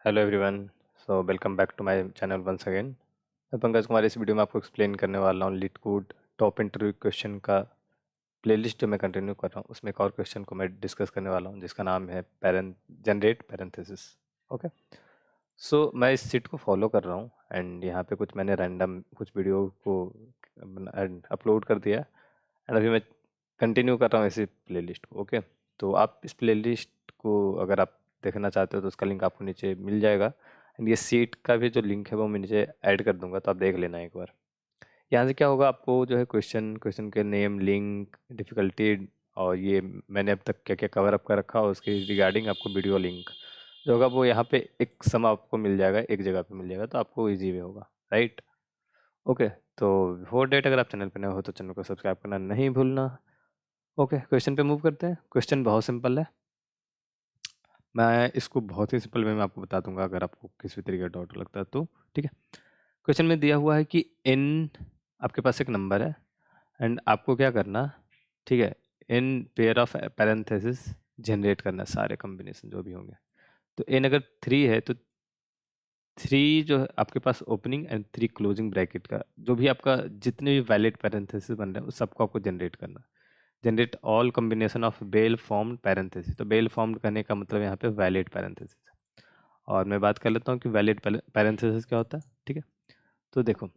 Hello everyone. So welcome back to my channel once again. मैं पंकज कुमार इस video में आपको एक्सप्लेन करने वाला हूँ leet code top interview question का प्लेलिस्ट जो मैं कंटिन्यू कर रहा हूँ उसमें एक और क्वेश्चन को मैं डिस्कस करने वाला हूँ जिसका नाम है जनरेट पैरेंथेसिस। ओके। सो मैं इस सीट को फॉलो कर रहा हूँ एंड यहाँ पे कुछ मैंने रैंडम कुछ वीडियो को अपलोड कर दिया एंड अभी मैं कंटिन्यू कर रहा हूँ इसी प्लेलिस्ट को। ओके। तो आप इस प्लेलिस्ट को अगर आप देखना चाहते हो तो उसका लिंक आपको नीचे मिल जाएगा एंड ये सीट का भी जो लिंक है वो मैं नीचे ऐड कर दूंगा, तो आप देख लेना एक बार। यहाँ से क्या होगा, आपको जो है क्वेश्चन क्वेश्चन के नेम, लिंक, डिफ़िकल्टी और ये मैंने अब तक क्या क्या कवर अप कर रखा है उसके रिगार्डिंग आपको वीडियो लिंक जो होगा वो यहाँ पे एक सम आपको मिल जाएगा, एक जगह पे मिल जाएगा, तो आपको इजी वे होगा, राइट। ओके। तो बिफोर डेट अगर आप चैनल पर नए हो तो चैनल को सब्सक्राइब करना नहीं भूलना। ओके, क्वेश्चन पे मूव करते हैं। क्वेश्चन बहुत सिंपल है, मैं इसको बहुत ही सिंपल वे में आपको बता दूंगा अगर आपको किसी भी तरीके का डाउट लगता है तो। ठीक है। क्वेश्चन में दिया हुआ है कि n आपके पास एक नंबर है एंड आपको क्या करना, ठीक है, n pair of parenthesis generate करना है, सारे कॉम्बिनेशन जो भी होंगे। तो n अगर 3 है तो 3 जो है आपके पास ओपनिंग एंड 3 क्लोजिंग ब्रैकेट का जो भी आपका जितने भी वैलिड पैरेंथेसिस बन रहे हैं उस सबको आपको जनरेट करना। Generate all combination of well formed parenthesis, तो बेल फॉर्म्ड करने का मतलब यहाँ पे वैलिड पैरेंथेसिस है। और मैं बात कर लेता हूँ कि वैलिड पैरेंथेसिस क्या होता है। ठीक है। तो देखो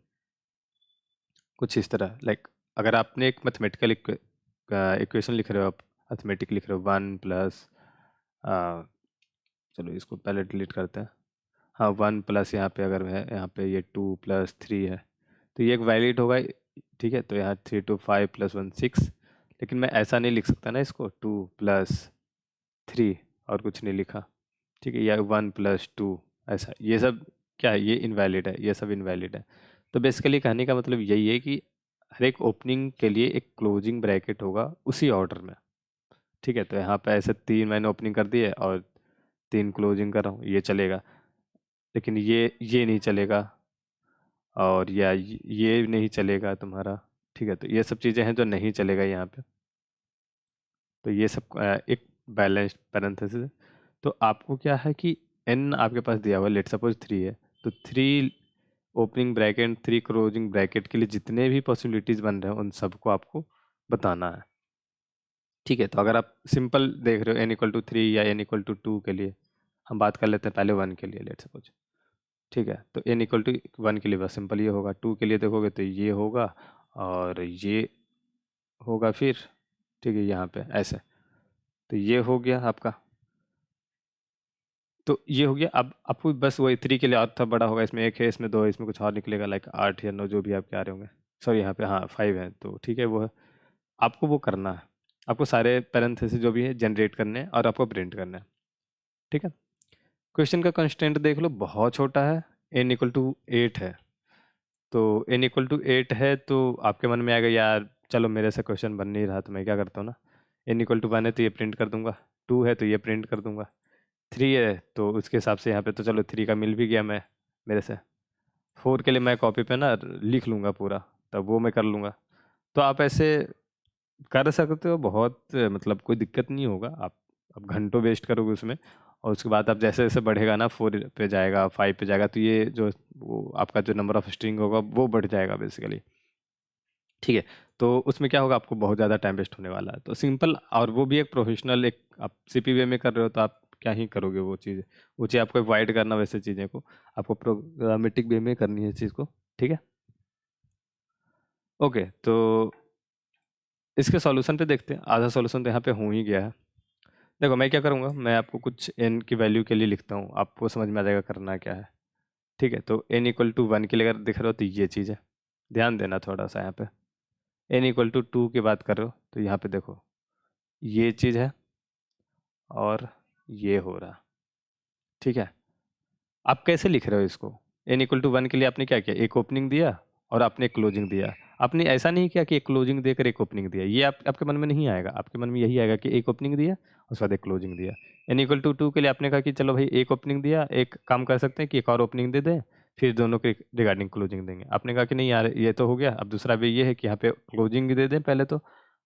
कुछ इस तरह, लाइक अगर आपने एक मैथमेटिकल इक्वेशन लिख रहे हो, आप अर्थमेटिक लिख रहे हो 1 प्लस, चलो इसको पहले डिलीट करते हैं। हाँ, 1 प्लस यहाँ पे अगर है, यहाँ पे ये 2 प्लस 3 है तो ये एक वैलिड होगा। ठीक है। तो यहाँ 3 2 5 प्लस 1 6, लेकिन मैं ऐसा नहीं लिख सकता ना इसको 2 प्लस 3 और कुछ नहीं लिखा। ठीक है, या 1 प्लस 2, ऐसा ये सब क्या है, ये इनवैलिड है, ये सब इनवैलिड है। तो बेसिकली कहने का मतलब यही है कि हर एक ओपनिंग के लिए एक क्लोजिंग ब्रैकेट होगा उसी ऑर्डर में। ठीक है। तो यहाँ पे ऐसे 3 मैंने ओपनिंग कर दिए और 3 क्लोजिंग कर रहा हूँ, ये चलेगा, लेकिन ये नहीं चलेगा और या ये नहीं चलेगा तुम्हारा। ठीक है। तो ये सब चीज़ें हैं जो नहीं चलेगा यहाँ पे। तो ये सब एक बैलेंस्ड पैरेंथेसिस है। तो आपको क्या है कि n आपके पास दिया हुआ है, लेट सपोज 3 है, तो 3 ओपनिंग ब्रैकेट 3 क्लोजिंग ब्रैकेट के लिए जितने भी पॉसिबिलिटीज़ बन रहे हैं उन सबको आपको बताना है। ठीक है। तो अगर आप सिंपल देख रहे हो n इक्वल टू 3 या n इक्वल टू 2 के लिए, हम बात कर लेते हैं पहले 1 के लिए, लेट सपोज। ठीक है। तो n इक्वल टू 1 के लिए बस सिंपल ये होगा, 2 के लिए देखोगे तो ये होगा और ये होगा फिर। ठीक है, यहाँ पे ऐसे, तो ये हो गया आपका। तो ये हो गया। अब आपको बस वही 3 के लिए और था बड़ा होगा, इसमें 1 है, इसमें 2 है, इसमें कुछ और निकलेगा, लाइक 8 या 9 जो भी आपके आ रहे होंगे। सॉरी, यहाँ पे हाँ 5 है, तो ठीक है, वो है। आपको वो करना है, आपको सारे पैरेंथेसिस जो भी है जनरेट करने हैं और आपको प्रिंट करना है। ठीक है। क्वेश्चन का कंस्टेंट देख लो, बहुत छोटा है, n इक्वल टू 8 है। तो n इक्वल टू 8 है तो आपके मन में आएगा यार चलो मेरे से क्वेश्चन बन नहीं रहा, तो मैं क्या करता हूँ ना, n इक्वल टू 1 है तो ये प्रिंट कर दूंगा, 2 है तो ये प्रिंट कर दूंगा, 3 है तो उसके हिसाब से यहाँ पे तो चलो 3 का मिल भी गया मैं मेरे से। 4 के लिए मैं कॉपी पे ना लिख लूँगा पूरा, तब वो मैं कर लूँगा। तो आप ऐसे कर सकते हो, बहुत मतलब कोई दिक्कत नहीं होगा। आप घंटों वेस्ट करोगे उसमें, और उसके बाद आप जैसे जैसे बढ़ेगा ना 4 पे जाएगा, 5 पे जाएगा, तो ये जो वो आपका जो नंबर ऑफ स्ट्रिंग होगा वो बढ़ जाएगा बेसिकली। ठीक है। तो उसमें क्या होगा, आपको बहुत ज़्यादा टाइम वेस्ट होने वाला है। तो सिंपल, और वो भी एक प्रोफेशनल, एक आप सीपी वे में कर रहे हो तो आप क्या ही करोगे वो चीज़ आपको अवॉइड करना, वैसे चीज़ें को आपको प्रोग्रामेटिक वे में करनी है इस चीज़ को। ठीक है। ओके। तो इसके सॉल्यूशन पे देखते हैं, आधा सॉल्यूशन तो यहाँ पे हो ही गया है। देखो मैं क्या करूँगा, मैं आपको कुछ n की वैल्यू के लिए लिखता हूँ, आपको समझ में आ जाएगा करना क्या है। ठीक है। तो n इक्वल टू 1 के लिए अगर दिख रहे हो तो ये चीज़ है, ध्यान देना थोड़ा सा यहाँ पे। n इक्वल टू 2 की बात कर रहे हो तो यहाँ पे देखो ये चीज़ है और ये हो रहा। ठीक है। आप कैसे लिख रहे हो इसको, n इक्वल टू 1 के लिए आपने क्या किया, एक ओपनिंग दिया और आपने एक क्लोजिंग दिया। आपने ऐसा नहीं किया कि एक क्लोजिंग देकर एक ओपनिंग दिया, ये आपके मन में नहीं आएगा। आपके मन में यही आएगा कि एक ओपनिंग दिया उसके बाद एक क्लोजिंग दिया। n इक्वल टू 2 के लिए आपने कहा कि चलो भाई एक ओपनिंग दिया, एक काम कर सकते हैं कि एक और ओपनिंग दे दें, फिर दोनों के रिगार्डिंग क्लोजिंग देंगे। आपने कहा कि नहीं यार ये तो हो गया, अब दूसरा वे ये है कि यहाँ पे क्लोजिंग दे दें पहले तो,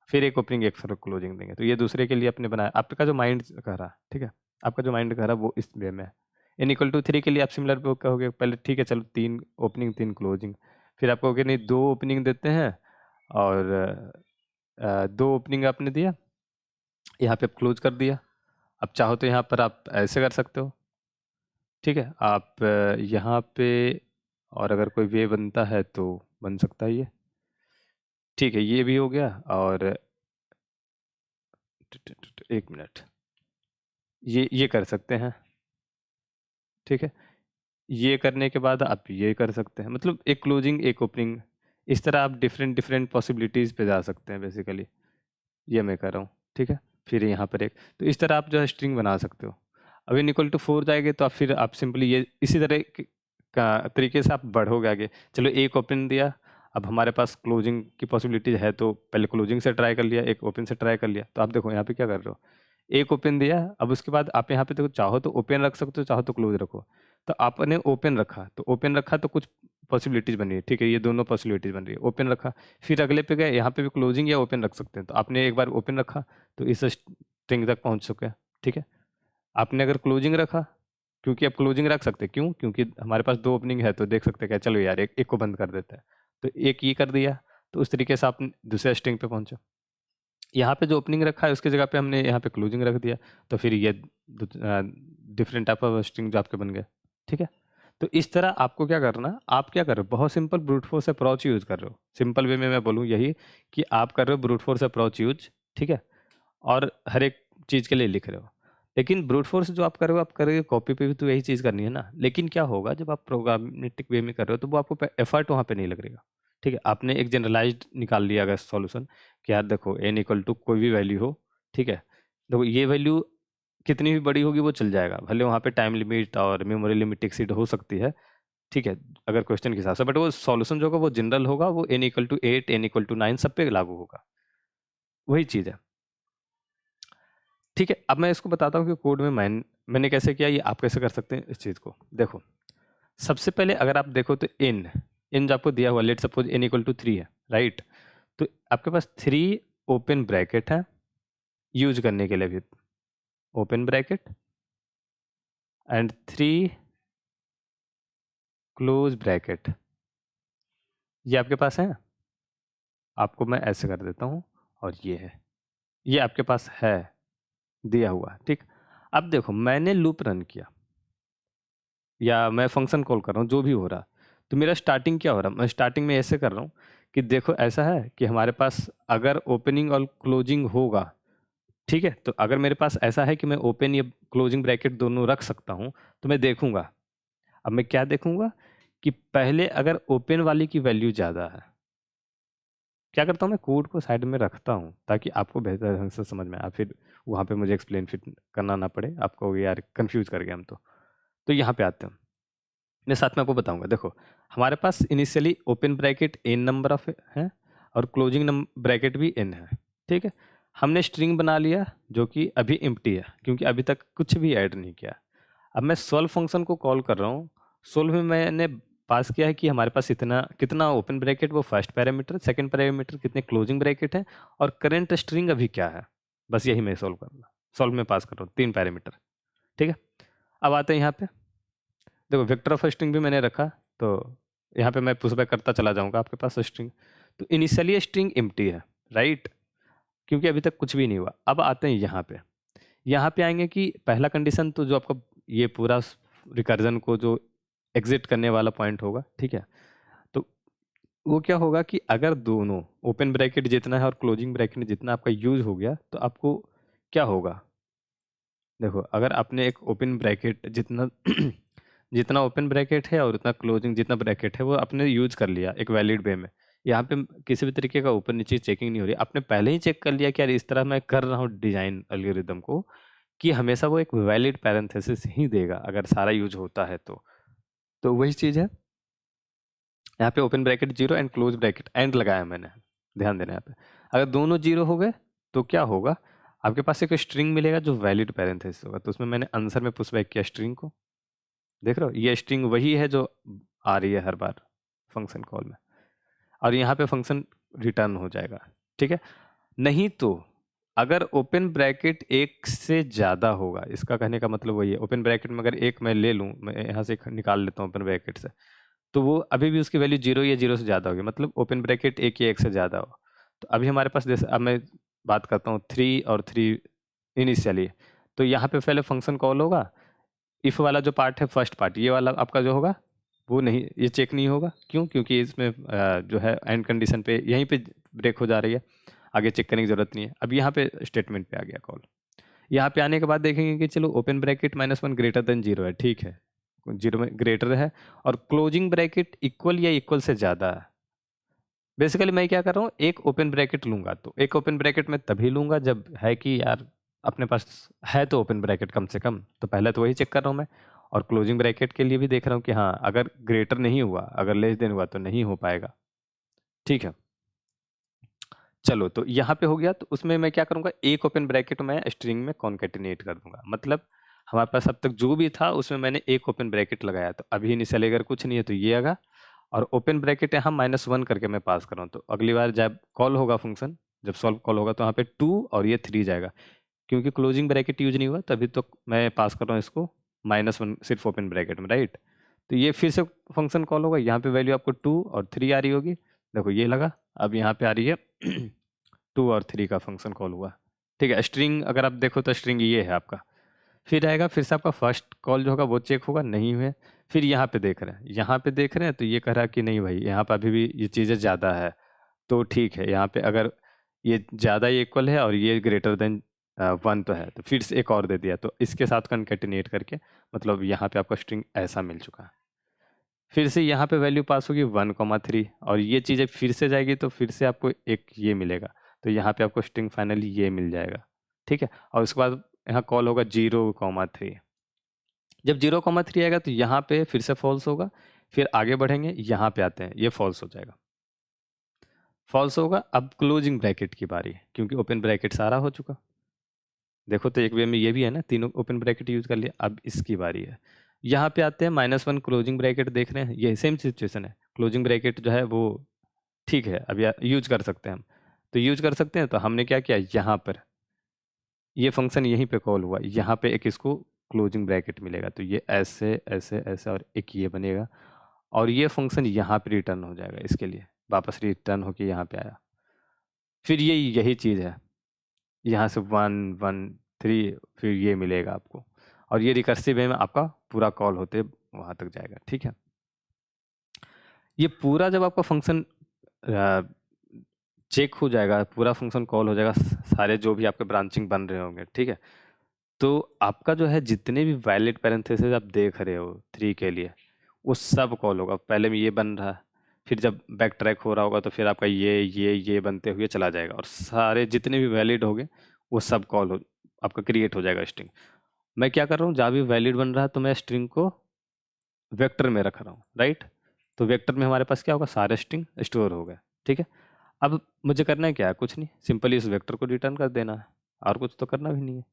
फिर एक ओपनिंग एक फिर क्लोजिंग देंगे। तो ये दूसरे के लिए आपने बनाया, आपका जो माइंड कह रहा है, ठीक है, आपका जो माइंड कह रहा है वो इस वे में है। n=3 के लिए आप सिमिलर पे कहोगे पहले ठीक है चलो 3 ओपनिंग 3 क्लोजिंग, फिर आप कहोगे नहीं 2 ओपनिंग देते हैं और 2 ओपनिंग आपने दिया, यहाँ पे आप क्लोज कर दिया। अब चाहो तो यहाँ पर आप ऐसे कर सकते हो, ठीक है। आप यहाँ पे और अगर कोई वे बनता है तो बन सकता है ये, ठीक है। ये भी हो गया और एक मिनट, ये कर सकते हैं, ठीक है। ये करने के बाद आप ये कर सकते हैं, मतलब एक क्लोजिंग एक ओपनिंग, इस तरह आप डिफरेंट डिफरेंट पॉसिबिलिटीज़ पे जा सकते हैं बेसिकली। ये मैं कर रहा हूँ, ठीक है। फिर यहाँ पर एक, तो इस तरह आप जो है स्ट्रिंग बना सकते हो। अब n = 4 जाएंगे तो आप फिर आप सिंपली ये इसी तरह का तरीके से आप बढ़ोगे आगे। चलो एक ओपन दिया, अब हमारे पास क्लोजिंग की पॉसिबिलिटी है तो पहले क्लोजिंग से ट्राई कर लिया, एक ओपन से ट्राई कर लिया। तो आप देखो यहाँ पे क्या कर रहे हो, एक ओपन दिया, अब उसके बाद आप यहाँ पे देखो चाहो तो ओपन रख सकते हो, चाहो तो क्लोज रखो। तो आपने ओपन रखा तो कुछ पॉसिबिलिटीज बनी है, ठीक है। ये दोनों पॉसिबिलिटीज बन रही है, ओपन रखा, फिर अगले पे गए, यहाँ पे भी क्लोजिंग या ओपन रख सकते हैं। तो आपने एक बार ओपन रखा तो इस स्ट्रिंग तक पहुँच चुके हैं, ठीक है। आपने अगर क्लोजिंग रखा, क्योंकि अब क्लोजिंग रख सकते हैं, क्यों, क्योंकि हमारे पास 2 ओपनिंग है तो देख सकते हैं क्या, चलो यार एक को बंद कर देते हैं, तो एक ये कर दिया। तो उस तरीके से आप दूसरे स्ट्रिंग पे पहुंचे। यहाँ पे जो ओपनिंग रखा है उसकी जगह पे हमने यहाँ पे क्लोजिंग रख दिया, तो फिर ये डिफरेंट टाइप ऑफ स्ट्रिंग जो आपके बन गए, ठीक है। तो इस तरह आपको क्या करना, आप क्या कर रहे हो, बहुत simple brute force approach use कर रहे हो। सिंपल वे में मैं बोलूँ यही कि आप कर रहे हो ब्रूट फोर्स अप्रोच यूज, ठीक है, और हर एक चीज़ के लिए लिख रहे हो। लेकिन ब्रूट फोर्स जो आप कर रहे हो, आप करोगे कॉपी पे भी तो यही चीज़ करनी है ना। लेकिन क्या होगा जब आप प्रोग्रामेटिक वे में कर रहे हो तो वो आपको एफर्ट वहाँ पे नहीं लगेगा, ठीक है। आपने एक जनरलाइज्ड निकाल लिया अगर सॉल्यूशन कि यार देखो n = कोई भी वैल्यू हो, ठीक है। देखो ये वैल्यू कितनी भी बड़ी होगी वो चल जाएगा, भले वहाँ पे टाइम लिमिट और मेमोरी लिमिट एक्सीड हो सकती है, ठीक है, अगर क्वेश्चन के हिसाब से। बट वो सॉल्यूशन जो होगा वो जनरल होगा, वो n = 8 n = 9 सब पे लागू होगा, वही चीज़ है, ठीक है। अब मैं इसको बताता हूँ कि कोड में मैंने कैसे किया, ये आप कैसे कर सकते हैं इस चीज़ को। देखो सबसे पहले अगर आप देखो तो इन जो आपको दिया हुआ, लेट सपोज n = 3 है, राइट। तो आपके पास 3 ओपन ब्रैकेट है यूज करने के लिए भी, open bracket and 3 close bracket, ये आपके पास है। आपको मैं ऐसे कर देता हूँ और ये है, ये आपके पास है दिया हुआ, ठीक। अब देखो मैंने लूप रन किया या मैं फंक्शन कॉल कर रहा हूँ, जो भी हो रहा, तो मेरा स्टार्टिंग क्या हो रहा है, मैं स्टार्टिंग में ऐसे कर रहा हूँ कि देखो ऐसा है कि हमारे पास अगर ओपनिंग और क्लोजिंग होगा, ठीक है, तो अगर मेरे पास ऐसा है कि मैं ओपन या क्लोजिंग ब्रैकेट दोनों रख सकता हूँ तो मैं देखूंगा। अब मैं क्या देखूंगा कि पहले अगर ओपन वाली की वैल्यू ज़्यादा है, क्या करता हूँ मैं कोड को साइड में रखता हूँ ताकि आपको बेहतर ढंग से समझ में आए, फिर वहाँ पे मुझे एक्सप्लेन फिर करना ना पड़े आपको, यार कंफ्यूज कर गया हम तो यहाँ पे आते हैं, मैं साथ में आपको बताऊंगा। देखो हमारे पास initially open bracket n number of है और क्लोजिंग ब्रैकेट भी n है, ठीक है। हमने स्ट्रिंग बना लिया जो कि अभी एम्प्टी है क्योंकि अभी तक कुछ भी ऐड नहीं किया। अब मैं सोल्व फंक्शन को कॉल कर रहा हूँ, सोल्व में मैंने पास किया है कि हमारे पास इतना कितना ओपन ब्रैकेट वो फर्स्ट पैरामीटर, सेकंड पैरामीटर कितने क्लोजिंग ब्रैकेट है और करंट स्ट्रिंग अभी क्या है, बस यही मैं सोल्व में पास कर रहा हूँ 3 पैरामीटर, ठीक है। अब आते हैं यहाँ पे, देखो वेक्टर ऑफ स्ट्रिंग भी मैंने रखा, तो यहाँ पे मैं पुशबैक करता चला जाऊँगा आपके पास स्ट्रिंग। तो इनिशियली स्ट्रिंग एम्प्टी है, राइट, क्योंकि अभी तक कुछ भी नहीं हुआ। अब आते हैं यहाँ पे आएंगे कि पहला कंडीशन तो जो आपका ये पूरा रिकर्जन को जो एग्जिट करने वाला पॉइंट होगा, ठीक है। तो वो क्या होगा कि अगर दोनों ओपन ब्रैकेट जितना है और क्लोजिंग ब्रैकेट जितना आपका यूज हो गया तो आपको क्या होगा, देखो अगर आपने एक ओपन ब्रैकेट जितना जितना ओपन ब्रैकेट है और उतना क्लोजिंग जितना ब्रैकेट है वो आपने यूज कर लिया एक वैलिड वे में, यहाँ पे किसी भी तरीके का ऊपर नीचे चेकिंग नहीं हो रही, आपने पहले ही चेक कर लिया कि यार इस तरह मैं कर रहा हूँ डिजाइन एल्गोरिदम को कि हमेशा वो एक वैलिड पैरेंथेसिस ही देगा अगर सारा यूज होता है तो वही चीज़ है। यहाँ पे open bracket 0 and close bracket and लगाया मैंने, ध्यान देना यहाँ पे। अगर दोनों 0 हो गए तो क्या होगा, आपके पास एक स्ट्रिंग मिलेगा जो वैलिड पैरेंथेसिस होगा। तो उसमें मैंने आंसर में पुशबैक किया स्ट्रिंग को, देख रहे हो ये स्ट्रिंग वही है जो आ रही है हर बार फंक्शन कॉल में, और यहाँ पे फंक्शन रिटर्न हो जाएगा, ठीक है। नहीं तो अगर ओपन ब्रैकेट एक से ज़्यादा होगा, इसका कहने का मतलब वही है, ओपन ब्रैकेट में अगर एक मैं ले लूँ, मैं यहाँ से निकाल लेता हूँ ओपन ब्रैकेट से, तो वो अभी भी उसकी वैल्यू 0 या 0 से ज़्यादा होगी, मतलब ओपन ब्रैकेट एक या एक से ज़्यादा हो। तो अभी हमारे पास, जैसे अब मैं बात करता हूँ 3 और 3 इनिशियली, तो यहाँ पे पहले फंक्शन कॉल होगा। इफ़ वाला जो पार्ट है, फर्स्ट पार्ट, ये वाला आपका जो होगा वो नहीं, ये चेक नहीं होगा। क्यों? क्योंकि इसमें जो है एंड कंडीशन पे यहीं पे ब्रेक हो जा रही है, आगे चेक करने की ज़रूरत नहीं है। अब यहाँ पे स्टेटमेंट पे आ गया कॉल। यहाँ पे आने के बाद देखेंगे कि चलो ओपन ब्रैकेट -1 ग्रेटर देन 0 है, ठीक है, 0 में ग्रेटर है, और क्लोजिंग ब्रैकेट इक्वल या इक्वल से ज़्यादा है। बेसिकली मैं क्या कर रहा हूँ, एक ओपन ब्रैकेट लूंगा, तो एक ओपन ब्रैकेट मैं तभी लूंगा जब है कि यार अपने पास है तो ओपन ब्रैकेट कम से कम, तो पहले तो वही चेक कर रहा हूँ मैं। और क्लोजिंग ब्रैकेट के लिए भी देख रहा हूँ कि हाँ, अगर ग्रेटर नहीं हुआ, अगर लेस देन हुआ तो नहीं हो पाएगा। ठीक है, चलो तो यहाँ पे हो गया। तो उसमें मैं क्या करूँगा, एक ओपन ब्रैकेट मैं स्ट्रिंग में कॉन्केटिनेट कर दूंगा। मतलब हमारे पास अब तक जो भी था उसमें मैंने एक ओपन ब्रैकेट लगाया, तो अभी इनिशियल अगर कुछ नहीं है तो ये आगा, और ओपन ब्रैकेट यहाँ -1 करके मैं पास कर रहा हूँ। तो अगली बार जब कॉल होगा फंक्शन, जब सॉल्व कॉल होगा, तो यहाँ पे 2 और ये 3 जाएगा। क्योंकि क्लोजिंग ब्रैकेट यूज नहीं हुआ तभी तो मैं पास कर रहा हूँ इसको -1 सिर्फ ओपन ब्रैकेट में, राइट। तो ये फिर से फंक्शन कॉल होगा, यहाँ पे वैल्यू आपको 2 और 3 आ रही होगी। देखो ये लगा, अब यहाँ पे आ रही है 2 और 3 का फंक्शन कॉल हुआ। ठीक है, स्ट्रिंग अगर आप देखो तो स्ट्रिंग ये है आपका। फिर आएगा, फिर से आपका फर्स्ट कॉल जो होगा वो चेक होगा, नहीं हुए। फिर यहाँ पे देख रहे हैं, यहाँ पे देख रहे हैं, तो ये कह रहा है कि नहीं भाई, यहाँ पे अभी भी ये चीज़ें ज़्यादा है। तो ठीक है, यहाँ पे अगर ये ज़्यादा इक्वल है और ये ग्रेटर देन 1 तो है, तो फिर से एक और दे दिया, तो इसके साथ कनकेटिनेट करके मतलब यहाँ पे आपका स्ट्रिंग ऐसा मिल चुका है। फिर से यहाँ पे वैल्यू पास होगी 1,3, और ये चीज़ें फिर से जाएगी, तो फिर से आपको एक ये मिलेगा, तो यहाँ पे आपको स्ट्रिंग फाइनली ये मिल जाएगा। ठीक है, और उसके बाद यहाँ कॉल होगा 0,3। जब 0,3 आएगा तो यहाँ पे फिर से फॉल्स होगा। फिर आगे बढ़ेंगे, यहाँ पे आते हैं, ये फॉल्स हो जाएगा, फॉल्स होगा। अब क्लोजिंग ब्रैकेट की बारी है, क्योंकि ओपन ब्रैकेट सारा हो चुका। देखो तो एक वे में ये भी है ना, तीनों ओपन ब्रैकेट यूज कर लिया। अब इसकी बारी है, यहाँ पे आते हैं -1 क्लोजिंग ब्रैकेट, देख रहे हैं ये सेम सिचुएशन है। क्लोजिंग ब्रैकेट जो है वो ठीक है, अब यूज कर सकते हैं हम, तो यूज कर सकते हैं। तो हमने क्या किया, यहाँ पर ये फंक्शन यहीं पे कॉल हुआ, यहाँ पे एक इसको क्लोजिंग ब्रैकेट मिलेगा, तो ये ऐसे ऐसे ऐसे और एक ये बनेगा, और ये फंक्शन यहाँ पे रिटर्न हो जाएगा, इसके लिए वापस रिटर्न होके यहाँ पे आया। फिर ये यही चीज़ है, यहाँ से 1 1 3, फिर ये मिलेगा आपको, और ये रिकर्सिव वे में आपका पूरा कॉल होते वहाँ तक जाएगा। ठीक है, ये पूरा जब आपका फंक्शन चेक हो जाएगा, पूरा फंक्शन कॉल हो जाएगा, सारे जो भी आपके ब्रांचिंग बन रहे होंगे, ठीक है, तो आपका जो है जितने भी वैलिड पैरेंथेसिस आप देख रहे हो 3 के लिए, वो सब कॉल होगा। पहले में ये बन रहा है, फिर जब बैक ट्रैक हो रहा होगा तो फिर आपका ये बनते हुए चला जाएगा, और सारे जितने भी वैलिड होंगे वो सब कॉल हो, आपका क्रिएट हो जाएगा स्ट्रिंग। मैं क्या कर रहा हूँ, जहाँ भी वैलिड बन रहा है तो मैं स्ट्रिंग को वेक्टर में रख रहा हूँ, राइट। तो वेक्टर में हमारे पास क्या होगा, सारे स्ट्रिंग स्टोर हो गए। ठीक है, अब मुझे करना है क्या है, कुछ नहीं, सिंपली इस वेक्टर को रिटर्न कर देना है, और कुछ तो करना भी नहीं है।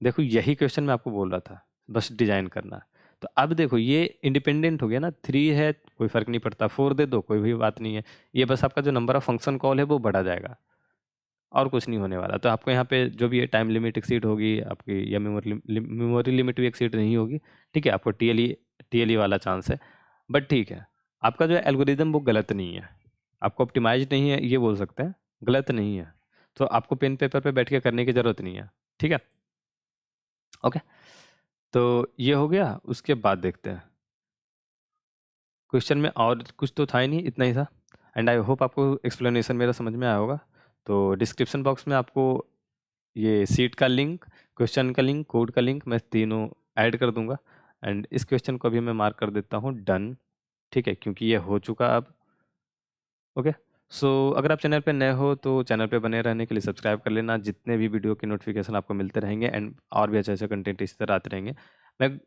देखो यही क्वेश्चन मैं आपको बोल रहा था, बस डिजाइन करना है। तो अब देखो ये इंडिपेंडेंट हो गया ना, 3 है कोई फर्क नहीं पड़ता, 4 दे दो कोई भी बात नहीं है, ये बस आपका जो नंबर ऑफ फंक्शन कॉल है वो बढ़ा जाएगा, और कुछ नहीं होने वाला। तो आपको यहाँ पे जो भी टाइम लिमिट एक्सीड होगी आपकी, या मेमोरी लिमिट भी एक्सीड नहीं होगी। ठीक है, आपको टीएलई वाला चांस है, बट ठीक है, आपका जो एल्गोरिदम वो गलत नहीं है, आपको ऑप्टिमाइज नहीं है ये बोल सकते हैं, गलत नहीं है। तो आपको पेन पेपर पे बैठ के करने की ज़रूरत नहीं है। ठीक है, ओके, तो ये हो गया। उसके बाद देखते हैं क्वेश्चन में, और कुछ तो था ही नहीं, इतना ही था। एंड आई होप आपको एक्सप्लेनेशन मेरा समझ में आया होगा। तो डिस्क्रिप्शन बॉक्स में आपको ये सीट का लिंक, क्वेश्चन का लिंक, कोड का लिंक, मैं तीनों ऐड कर दूंगा। एंड इस क्वेश्चन को भी मैं मार्क कर देता हूँ डन। ठीक है, क्योंकि ये हो चुका अब। ओके, सो अगर आप चैनल पे नए हो तो चैनल पे बने रहने के लिए सब्सक्राइब कर लेना, जितने भी वीडियो के नोटिफिकेशन आपको मिलते रहेंगे, एंड और भी अच्छे अच्छे कंटेंट इस तरह आते रहेंगे। मैं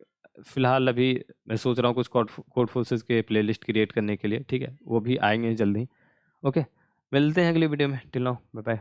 फ़िलहाल अभी मैं सोच रहा हूँ कुछ कोड फोर्सेस के प्लेलिस्ट क्रिएट करने के लिए, ठीक है, वो भी आएंगे जल्दी। ओके, मिलते हैं अगली वीडियो में, टिल नाउ बाय बाय।